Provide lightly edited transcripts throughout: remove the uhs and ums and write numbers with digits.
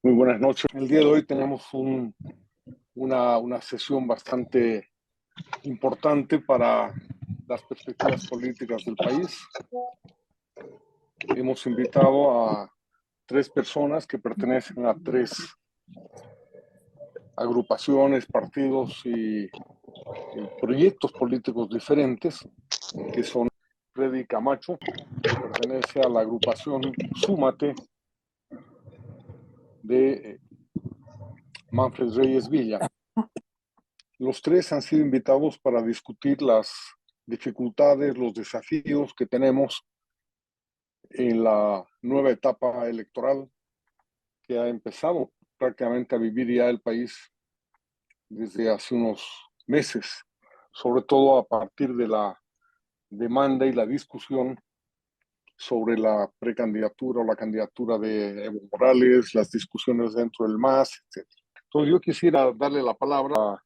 Muy buenas noches. El día de hoy tenemos una sesión bastante importante para las perspectivas políticas del país. Hemos invitado a tres personas que pertenecen a tres agrupaciones, partidos y proyectos políticos diferentes, que son Freddy Camacho, que pertenece a la agrupación Súmate de Manfred Reyes Villa. Los tres han sido invitados para discutir las dificultades, los desafíos que tenemos en la nueva etapa electoral que ha empezado prácticamente a vivir ya el país desde hace unos meses, sobre todo a partir de la demanda y la discusión sobre la precandidatura o la candidatura de Evo Morales, las discusiones dentro del MAS, etc. Entonces yo quisiera darle la palabra a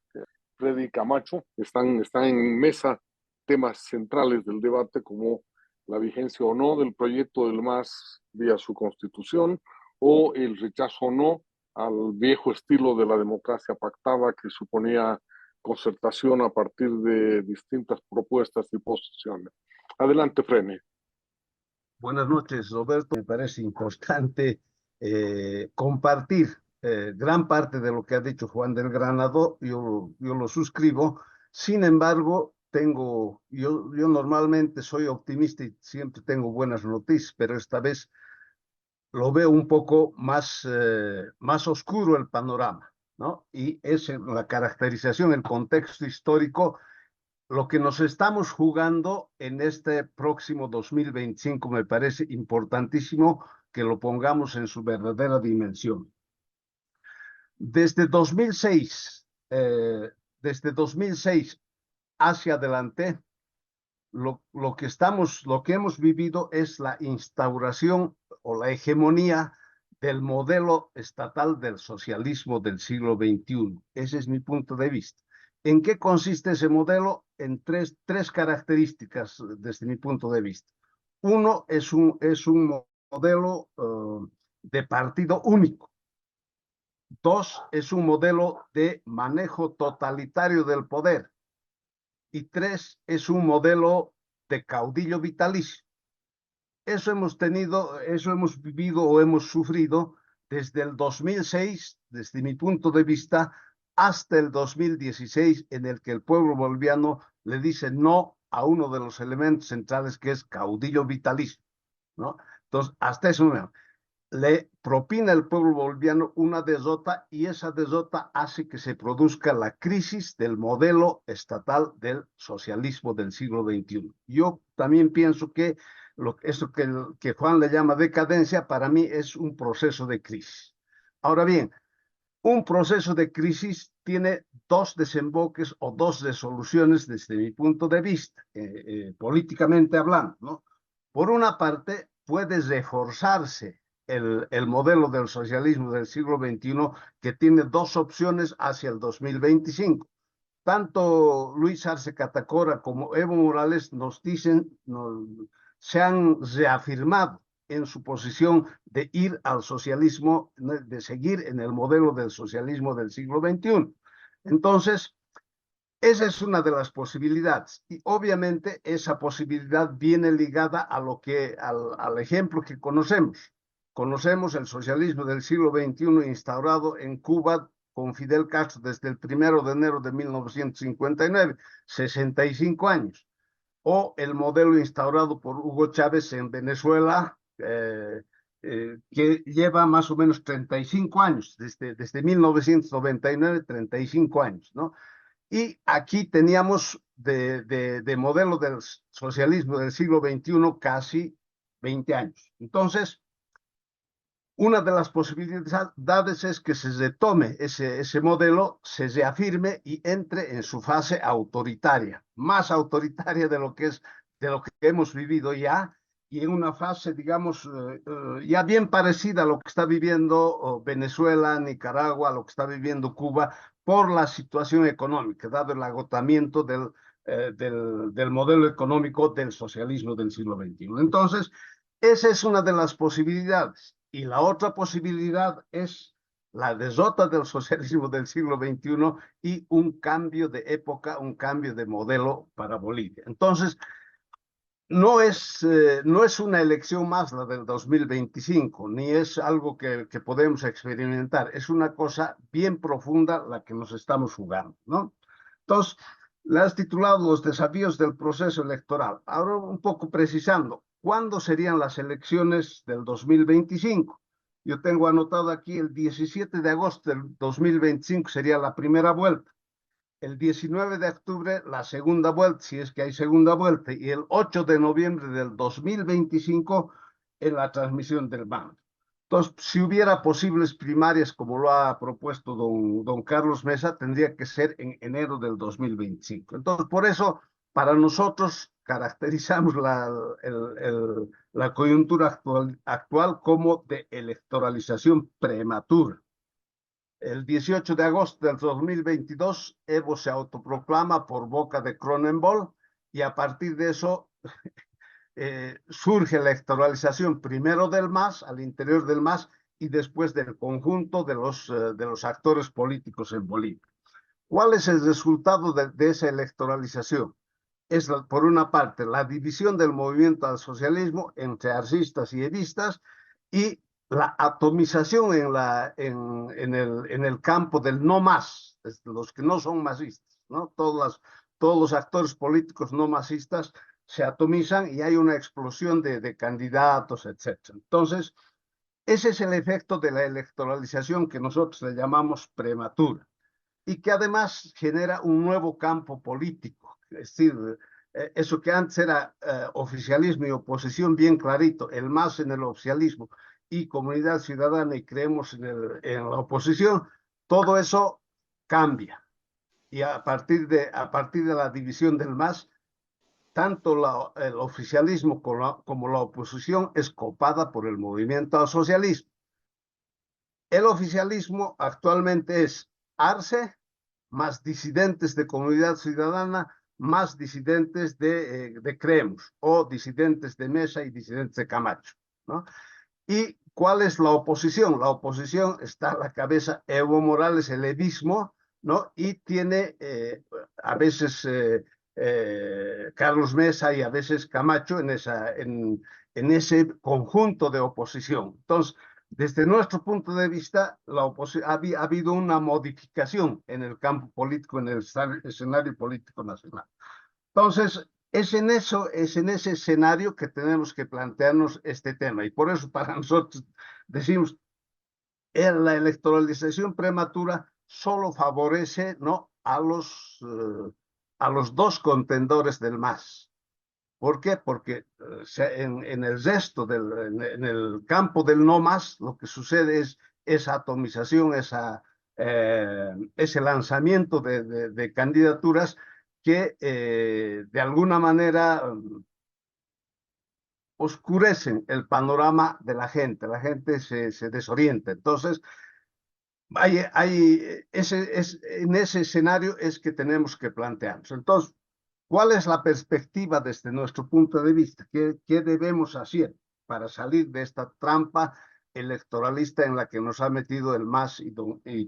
Freddy Camacho. Están en mesa temas centrales del debate como la vigencia o no del proyecto del MAS vía su constitución o el rechazo o no al viejo estilo de la democracia pactada que suponía concertación a partir de distintas propuestas y posiciones. Adelante, Freddy. Buenas noches, Roberto. Me parece importante compartir gran parte de lo que ha dicho Juan del Granado. Yo lo suscribo. Sin embargo, yo normalmente soy optimista y siempre tengo buenas noticias, pero esta vez lo veo un poco más oscuro el panorama, ¿no? Y es la caracterización, el contexto histórico lo que nos estamos jugando en este próximo 2025 me parece importantísimo que lo pongamos en su verdadera dimensión. Desde 2006, desde 2006 hacia adelante, lo que hemos vivido es la instauración o la hegemonía del modelo estatal del socialismo del siglo XXI. Ese es mi punto de vista. ¿En qué consiste ese modelo? En tres características desde mi punto de vista. Uno es un modelo de partido único. Dos, es un modelo de manejo totalitario del poder. Y tres, es un modelo de caudillo vitalicio. Eso hemos vivido o hemos sufrido desde el 2006, desde mi punto de vista, hasta el 2016, en el que el pueblo boliviano le dice no a uno de los elementos centrales que es caudillo vitalicio, ¿no? Entonces, hasta ese momento le propina el pueblo boliviano una derrota y esa derrota hace que se produzca la crisis del modelo estatal del socialismo del siglo XXI. Yo también pienso que eso que Juan le llama decadencia, para mí es un proceso de crisis. Ahora bien, un proceso de crisis tiene dos desemboques o dos resoluciones desde mi punto de vista, políticamente hablando, ¿no? Por una parte, puede reforzarse el modelo del socialismo del siglo XXI, que tiene dos opciones hacia el 2025. Tanto Luis Arce Catacora como Evo Morales nos dicen, se han reafirmado en su posición de ir al socialismo, de seguir en el modelo del socialismo del siglo XXI. Entonces, esa es una de las posibilidades y obviamente esa posibilidad viene ligada a al ejemplo que conocemos. Conocemos el socialismo del siglo XXI instaurado en Cuba con Fidel Castro desde el 1 de enero de 1959, 65 años. O el modelo instaurado por Hugo Chávez en Venezuela, que lleva más o menos 35 años, desde 1999, 35 años, ¿no? Y aquí teníamos de modelo del socialismo del siglo XXI casi 20 años. Entonces, una de las posibilidades es que se retome ese modelo, se reafirme y entre en su fase autoritaria, más autoritaria de lo que hemos vivido ya, y en una fase, digamos, ya bien parecida a lo que está viviendo Venezuela, Nicaragua, a lo que está viviendo Cuba, por la situación económica, dado el agotamiento del modelo económico del socialismo del siglo XXI. Entonces, esa es una de las posibilidades. Y la otra posibilidad es la derrota del socialismo del siglo XXI y un cambio de época, un cambio de modelo para Bolivia. Entonces, no es una elección más la del 2025, ni es algo que podemos experimentar. Es una cosa bien profunda la que nos estamos jugando, ¿no? Entonces, le has titulado Los desafíos del proceso electoral. Ahora un poco precisando, ¿cuándo serían las elecciones del 2025? Yo tengo anotado aquí el 17 de agosto del 2025 sería la primera vuelta, el 19 de octubre la segunda vuelta, si es que hay segunda vuelta, y el 8 de noviembre del 2025 en la transmisión del mando. Entonces, si hubiera posibles primarias, como lo ha propuesto don Carlos Mesa, tendría que ser en enero del 2025. Entonces, por eso, para nosotros, caracterizamos la coyuntura actual como de electoralización prematura. El 18 de agosto del 2022, Evo se autoproclama por boca de Cronenberg y a partir de eso surge la electoralización primero del MAS, al interior del MAS, y después del conjunto de los actores políticos en Bolivia. ¿Cuál es el resultado de esa electoralización? Es, por una parte, la división del movimiento al socialismo entre arcistas y evistas y la atomización en el campo del no más, los que no son masistas, ¿no? Todos los actores políticos no masistas se atomizan y hay una explosión de candidatos, etcétera. Entonces, ese es el efecto de la electoralización que nosotros le llamamos prematura y que además genera un nuevo campo político, es decir, eso que antes era oficialismo y oposición bien clarito, el MAS en el oficialismo y comunidad ciudadana y creemos en la oposición, todo eso cambia. Y a partir de la división del MAS, tanto el oficialismo como la oposición es copada por el movimiento al socialismo. El oficialismo actualmente es ARCE, más disidentes de comunidad ciudadana, más disidentes de Creemos, o disidentes de Mesa y disidentes de Camacho, ¿no? ¿Y cuál es la oposición? La oposición está a la cabeza Evo Morales, el evismo, ¿no? Y tiene a veces Carlos Mesa y a veces Camacho en ese conjunto de oposición. Entonces, desde nuestro punto de vista, ha habido una modificación en el campo político, en el escenario político nacional. Entonces, es en ese escenario que tenemos que plantearnos este tema. Y por eso para nosotros decimos, la electoralización prematura solo favorece, ¿no?, a los dos contendores del MAS. ¿Por qué? Porque en el resto, en el campo del no más, lo que sucede es esa atomización, ese lanzamiento de candidaturas que de alguna manera oscurecen el panorama de la gente se desorienta. Entonces, en ese escenario es que tenemos que plantearnos. Entonces, ¿cuál es la perspectiva desde nuestro punto de vista? ¿Qué debemos hacer para salir de esta trampa electoralista en la que nos ha metido el MAS y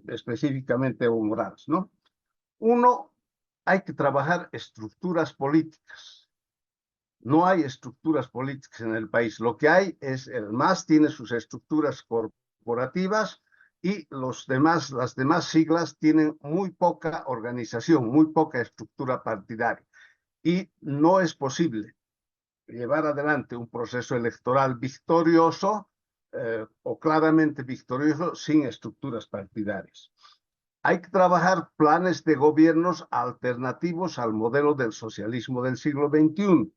específicamente Evo Morales, ¿no? Uno, hay que trabajar estructuras políticas. No hay estructuras políticas en el país. Lo que hay es el MAS tiene sus estructuras corporativas y las demás siglas tienen muy poca organización, muy poca estructura partidaria. Y no es posible llevar adelante un proceso electoral victorioso o claramente victorioso sin estructuras partidarias. Hay que trabajar planes de gobiernos alternativos al modelo del socialismo del siglo XXI.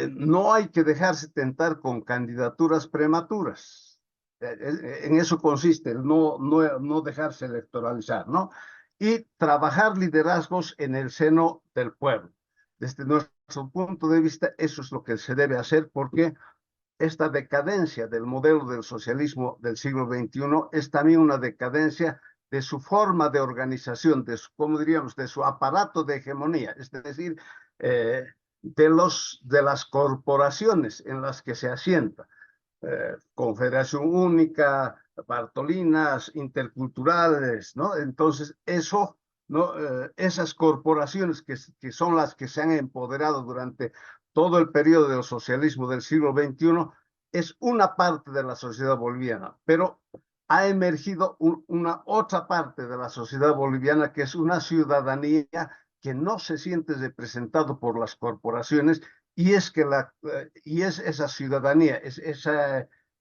No hay que dejarse tentar con candidaturas prematuras. En eso consiste el no dejarse electoralizar, ¿no? Y trabajar liderazgos en el seno del pueblo. Desde nuestro punto de vista, eso es lo que se debe hacer porque esta decadencia del modelo del socialismo del siglo XXI es también una decadencia de su forma de organización, ¿cómo diríamos?, de su aparato de hegemonía, es decir, de las corporaciones en las que se asienta. Confederación Única, Bartolinas, interculturales, ¿no? Entonces, eso, ¿no? Esas corporaciones que son las que se han empoderado durante todo el periodo del socialismo del siglo XXI, es una parte de la sociedad boliviana, pero ha emergido una otra parte de la sociedad boliviana que es una ciudadanía que no se siente representado por las corporaciones y es que y es esa ciudadanía,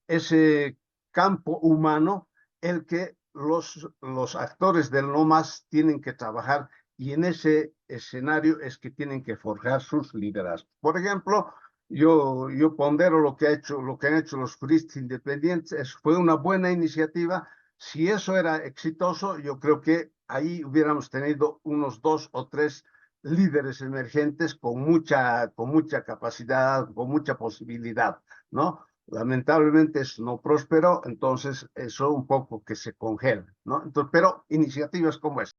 ese campo humano el que los actores del no más tienen que trabajar y en ese escenario es que tienen que forjar sus liderazgos. Por ejemplo, yo pondero lo que han hecho los juristas independientes, fue una buena iniciativa. Si eso era exitoso, yo creo que ahí hubiéramos tenido unos 2 o 3 líderes emergentes con mucha capacidad, con mucha posibilidad, ¿no? Lamentablemente eso no prosperó, entonces eso un poco que se congela, ¿no? Entonces, pero iniciativas como esta.